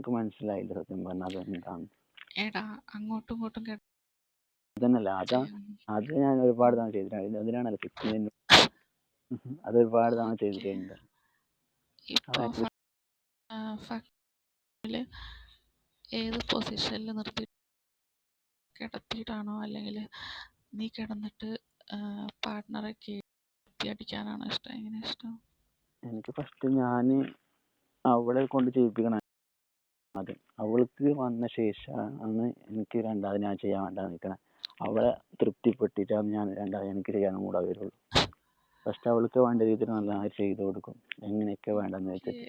എനിക്ക് മനസ്സിലായില്ല സത്യം പറഞ്ഞാൽ അതെന്താണ്. എടാ അങ്ങോട്ടും ഇങ്ങോട്ടും അതന്നല്ല അത് ഞാൻ ഒരുപാട് തവണ ചെയ്തിട്ടുണ്ട്. അതിനാണല്ലോ 16 അത് ഒരുപാട് തവണ ചെയ്തിട്ടുണ്ട്. ഇപ്പൊ ഏത് പൊസിഷനിൽ നിർത്തി കിടത്തിയിട്ടാണോ അല്ലെങ്കിൽ നീ കിടന്നിട്ട് പാർട്ട്ണറെ അടിക്കാനാണോ ഇഷ്ടം? എങ്ങനെ ഇഷ്ടം? എനിക്ക് ഫസ്റ്റ് ഞാൻ അവളെ കൊണ്ട് ചെയ്യിപ്പിക്കണം. അതെ, അവൾക്ക് വന്ന ശേഷമാണ് എനിക്ക് രണ്ടാമത് ഞാൻ ചെയ്യാൻ വേണ്ട നിൽക്കണം. അവളെ തൃപ്തിപ്പെട്ടിട്ടാണ് ഞാൻ രണ്ടാമത് എനിക്ക് ചെയ്യാൻ കൂടെ വരുള്ളൂ. ഫസ്റ്റ് അവൾക്ക് വേണ്ട രീതിയിൽ നല്ലതായി ചെയ്തു കൊടുക്കും, എങ്ങനെയൊക്കെ വേണ്ടെന്ന് വെച്ചിട്ട്.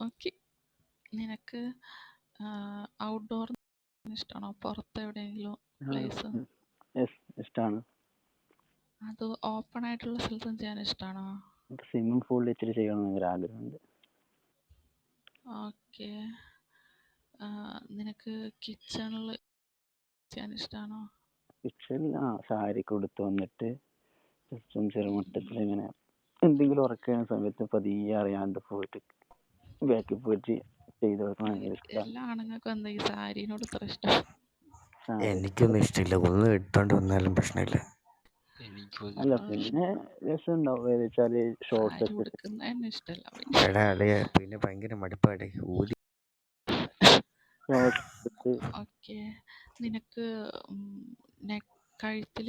ഓക്കെ, നിനക്ക് ഔട്ട്ഡോർ ഇഷ്ടമാണോ? പുറത്ത് എവിടെയെങ്കിലും പ്ലേസ്? ഇഷ്ടമാണ്. അത് ഓപ്പൺ ആയിട്ടുള്ള സ്ഥലത്തും ചെയ്യാൻ ഇഷ്ടമാണോ? സ്വിമ്മിംഗ് പൂളിൽ ഇച്ചിരി ചെയ്യണമെന്ന് ഭയങ്കര ആഗ്രഹമുണ്ട്. ഓക്കെ, നിനക്ക് കിച്ചണിൽ ചെയ്യാൻ ഇഷ്ടമാണോ? കിച്ചണിൽ സാരി കൊടുത്ത് വന്നിട്ട് ജസ്റ്റ് ചെറുമട്ടത്തിൽ ഇങ്ങനെ എന്തെങ്കിലും ഉറക്കുന്ന സമയത്ത് പതിയെ അറിയാണ്ട് പോയിട്ട് ബാക്കിൽ പോയിട്ട് ചെയ്ത് കൊടുക്കാൻ ഭയങ്കര ഇഷ്ടമാണ്. എല്ലാ ആണുങ്ങൾക്കും എന്താ ഈ സാരിനോട് ഇത്ര ഇഷ്ടം? എനിക്കൊന്നും ഇഷ്ടമില്ല, ഒന്നും ഇട്ടോണ്ട് വന്നാലും പ്രശ്നമില്ല. അല്ല പിന്നെ രസം ഉണ്ടാവും വെച്ചാല് ഷോർട്സ് ഇഷ്ടമല്ല. പിന്നെ ഭയങ്കര മടുപ്പാടെ ഊതി. ഓക്കെ, നിനക്ക് കഴുത്തിൽ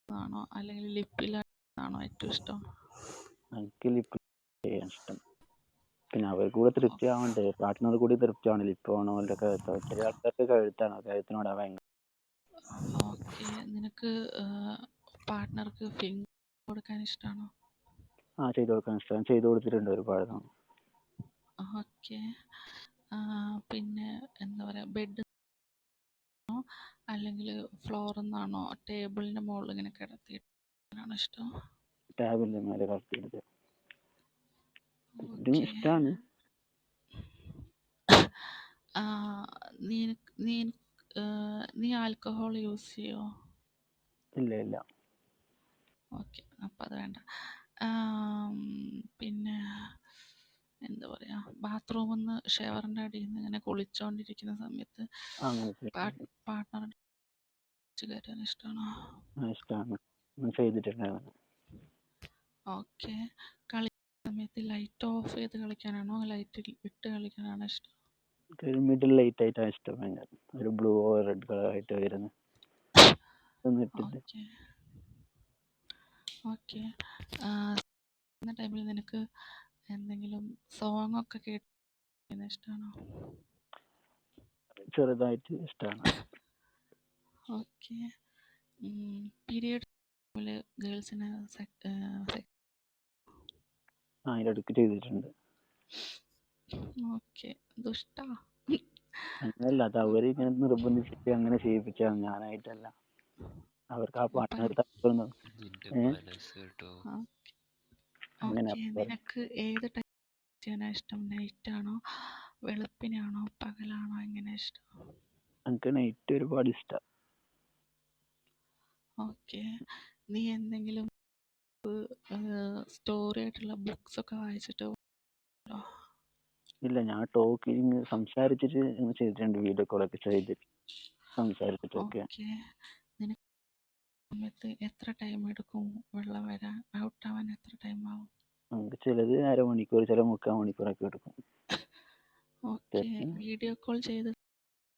ആണോ അല്ലെങ്കിൽ ലിപ്പിലാണോ ഏറ്റവും ഇഷ്ടം? എനിക്ക് ലിപ്പ് ചെയ്യാൻ ഇഷ്ടം. പിന്നെ അവർ കൂടെ തൃപ്തി ആവണ്ടേ, പാർട്ട്ണർ കൂടി തൃപ്തി ആവണേ. ലിപ്പ് വേണോ അവരുടെ കഴുത്തോ? ചില ആൾക്കാർക്ക് കഴുത്താണ്, കഴുത്തിനോടാ ഭയങ്കര. ഓക്കെ, നിനക്ക് പാർട്ട്ണർക്ക് ഫിംഗർ കൊടുക്കാൻ ഇഷ്ടമാണോ? ചെയ്തു കൊടുക്കാൻ ഇഷ്ടമാണ്, ചെയ്തു കൊടുത്തിട്ടുണ്ട് ഒരുപാട് തവണ. ഓക്കെ, പിന്നെ എന്താ പറയാ, ബെഡ് അല്ലെങ്കിൽ ഫ്ലോറിൽ നിന്നാണോ ടേബിളിന്റെ മുകളിൽ ഇങ്ങനെ കിടത്തിയിട്ടാണോ ഇഷ്ടം? ടേബിളിന്റെ മേലെ കിടത്തിയിട്ട് ഇഷ്ടമാണ്. നീ ആൽക്കഹോൾ യൂസ് ചെയ്യോ? ഇല്ല. ഓക്കെ, അപ്പം അത് വേണ്ട. പിന്നെ എന്താ പറയാ, ബാത്റൂമിൽ നിന്ന് ഷവറിൻ്റെ അടിയിൽ നിന്ന് ഇങ്ങനെ കുളിച്ചോണ്ടിരിക്കുന്ന സമയത്ത് പാർട്ട്ണർ കയറ്റാൻ ഇഷ്ടമാണോ? ഇഷ്ടമാണ്, ചെയ്തിട്ടുണ്ടായിരുന്നു. ഓക്കെ, കളിക്കുന്ന സമയത്ത് ലൈറ്റ് ഓഫ് ചെയ്ത് കളിക്കാനാണോ ലൈറ്റ് ഇട്ട് കളിക്കാനാണോ ഇഷ്ടം? മിഡിൽ ലൈറ്റ് ആയിട്ടാണ് ഇഷ്ടം. ഭയങ്കര ഒരു ബ്ലൂ റെഡ് കളർ ആയിട്ട് വരുന്നത്. ഓക്കെ, ടൈമിൽ നിനക്ക് എന്തെങ്കിലും സോങ് ഒക്കെ കേൾക്കാൻ ഇഷ്ടമാണോ? ചെറുതായിട്ട് ഇഷ്ടമാണ്. ഓക്കെ, പീരിയഡ് ഗേൾസിന് അതിലിടയ്ക്ക് ചെയ്തിട്ടുണ്ട്. ഓക്കെ, ദുഷ്ടാ. അങ്ങനെയല്ല, അത് അവരിങ്ങനെ നിർബന്ധിച്ചിട്ട് അങ്ങനെ ചെയ്യിപ്പിച്ചാണ്, ഞാനായിട്ടല്ല. അവർക്ക് ആ പാർട്ട്ണർ താല്പര്യം. നിനക്ക് ഏത് ടൈം ചെയ്യാനാ ഇഷ്ടം? നൈറ്റാണോ വെളുപ്പിനാണോ പകലാണോ എങ്ങനെ ഇഷ്ടം? എനിക്ക് നൈറ്റ് ഒരുപാട് ഇഷ്ടം. ഓക്കെ, നീ എന്തെങ്കിലും സ്റ്റോറി ആയിട്ടുള്ള ബുക്സ് ഒക്കെ വായിച്ചിട്ട്? ഇല്ല, ഞാൻ ടോക്കിങ് സംസാരിച്ചിട്ട് ചെയ്തിട്ടുണ്ട്, വീഡിയോ കോളൊക്കെ ചെയ്തിട്ട് സംസാരിച്ചിട്ടൊക്കെ. നിനക്ക് സമയത്ത് എത്ര ടൈം എടുക്കും വെള്ളം വരാൻ? ഔട്ട് ആവാൻ എത്ര ടൈം ആവും? നമുക്ക് ചിലത് അരമണിക്കൂർ, ചില 3/4 മണിക്കൂറൊക്കെ എടുക്കും. ഓക്കെ, വീഡിയോ കോൾ ചെയ്ത്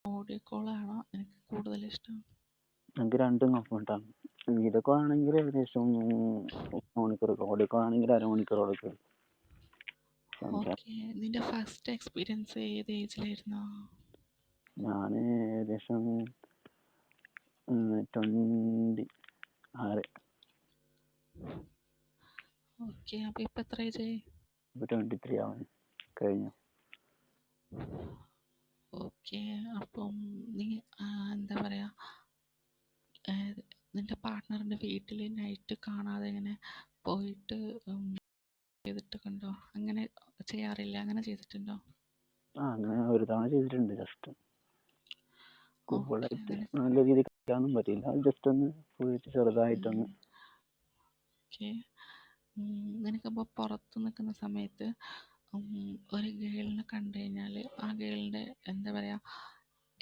ഓഡിയോ കോളാണോ എനിക്ക് കൂടുതൽ ഇഷ്ടം? നമുക്ക് രണ്ടും കംഫർട്ടാണ്. വീഡിയോ കോൾ ആണെങ്കിൽ ഏകദേശം 1 മണിക്കൂറൊക്കെ, ഓഡിയോ കോൾ ആണെങ്കിൽ അരമണിക്കൂറോടൊക്കെ. നിന്റെ ഫസ്റ്റ് എക്സ്പീരിയൻസ് ഏത് ഏജിലായിരുന്നു? ഞാൻ ഏകദേശം 26. ഓക്കെ, അപ്പോൾ ഇപ്പം എത്ര ഏജ്? ഇപ്പോൾ 23 ആവാൻ കഴിഞ്ഞു. ഓക്കെ, അപ്പം നീ എന്താ പറയുക, നിന്റെ പാർട്ട്ണറിൻ്റെ വീട്ടിൽ നൈറ്റ് കാണാതെ ഇങ്ങനെ പോയിട്ട് ചെയ്തിട്ടൊക്കെയുണ്ടോ? അങ്ങനെ ചെയ്യാറില്ല? അങ്ങനെ ചെയ്തിട്ടുണ്ടോ? അങ്ങനെ ഒരു തവണ ചെയ്തിട്ടുണ്ട്. ജസ്റ്റ് കൂടുതലായിട്ട് നല്ല രീതിയിൽ കളിക്കാനൊന്നും പറ്റില്ല, ജസ്റ്റ് ഒന്ന് പോയിട്ട് ചെറുതായിട്ടൊന്ന്. ഓക്കെ, നിനക്കപ്പോൾ പുറത്ത് നിൽക്കുന്ന സമയത്ത് ഒരു ഗേളിനെ കണ്ടു കഴിഞ്ഞാൽ ആ ഗേളിൻ്റെ എന്താ പറയുക,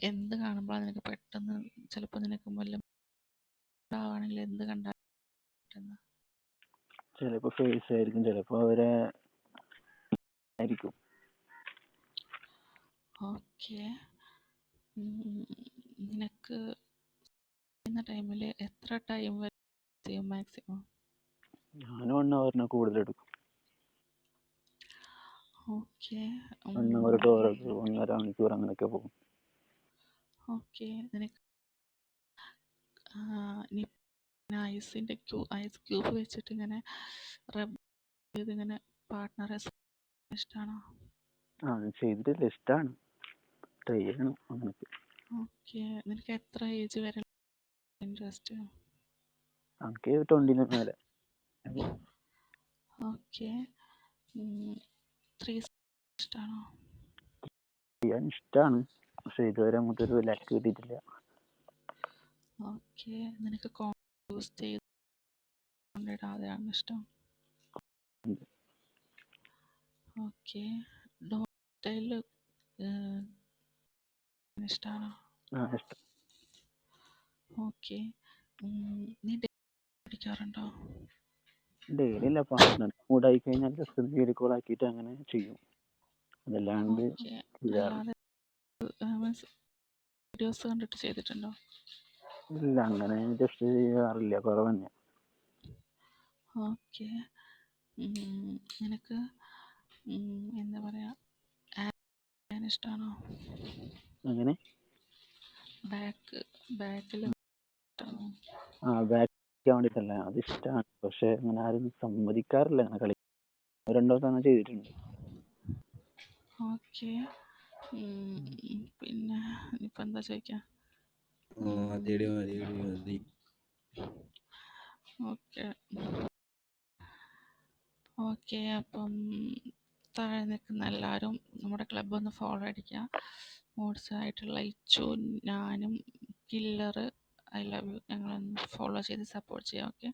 എന്ത് കാണുമ്പോഴാണ് നിനക്ക് പെട്ടെന്ന് ചിലപ്പോൾ നിനക്ക് വല്ല ആണെങ്കിൽ എന്ത് കണ്ടാൽ പെട്ടെന്ന്? ചിലപ്പോ ഫേസ് ആയിരിക്കും, ചിലപ്പോ അവരെ ആയിരിക്കും. ഓക്കെ. നിനക്ക് എന്ന ടൈമിൽ എത്ര ടൈം വരെ ചെയ്യും മാക്സിമം? ഞാൻ 1 hour കൂടുതൽ എടുക്കും. ഓക്കെ. 1 hour to 1.5 മണിക്കൂർ അങ്ങനെയൊക്കെ പോകും. ഓക്കെ. നിനക്ക് നീ ഐസ് ക്യൂബ് വെച്ചിട്ട് ഇങ്ങനെ റബ് ചെയ്ത് ഇങ്ങനെ പാർട്ട്ണറെ ഇഷ്ടമാണോ? ചെയ്തിട്ടില്ല, ഇഷ്ടമാണ്, ട്രൈ ചെയ്യണം അങ്ങനൊക്കെ. ഓക്കെ. നിനക്ക് എത്ര ഏജ് വരെ ഇൻട്രസ്റ്റ്? എനിക്ക് 20 മേലെ. ഓക്കെ. 3 ഇഷ്ടമാണോ? ചെയ്യാൻ ഇഷ്ടമാണ്, പക്ഷെ ഇതുവരെ നമുക്കൊരു ലക്ക് കിട്ടിയിട്ടില്ല. ഓക്കെ. നിനക്ക് യൂസ് ചെയ്താണ് ഇഷ്ടം? ഓക്കെ. ഡോട്ടയിൽ ഇഷ്ടമാണോ? ഇഷ്ടം. ഓക്കെ. നീ പഠിക്കാറുണ്ടോ? ഡെയിലി ഇല്ല, പാർട്ട്ണർ മൂഡായി കഴിഞ്ഞാൽ ജസ്റ്റ് വീഡിയോ കോൾ ആക്കിയിട്ട് അങ്ങനെ ചെയ്യും, അതല്ലാണ്ട് ഓക്കെ. ചെയ്യാറില്ല. അല്ലാതെ വീഡിയോസ് കണ്ടിട്ട് ചെയ്തിട്ടുണ്ടോ? ഇല്ല, അങ്ങനെ ജസ്റ്റ് ചെയ്യാറില്ല, കുറവ് തന്നെ. ഓക്കെ. നിനക്ക് എന്താ പറയുക, ഇഷ്ടമാണോ? അങ്ങനെ ബാക്കിൽ ബാക്കാൻ വേണ്ടിയിട്ടല്ല, അത് ഇഷ്ടമാണ്, പക്ഷെ അങ്ങനെ ആരും സമ്മതിക്കാറില്ല അങ്ങനെ കളി. 2 തവണ ചെയ്തിട്ടുണ്ട്. ഓക്കെ. പിന്നെ ഇപ്പം എന്താ ചോദിക്കാം? ഓക്കെ. ഓക്കെ. അപ്പം താഴെ നിൽക്കുന്ന എല്ലാവരും നമ്മുടെ ക്ലബ്ബ് ഒന്ന് ഫോളോ അടിക്കുക. മോഡ്സായിട്ടുള്ള ഇച്ചു, ഞാനും, കില്ലർ, ഐ ലവ് യു, ഞങ്ങളൊന്ന് ഫോളോ ചെയ്ത് സപ്പോർട്ട് ചെയ്യാം. ഓക്കെ.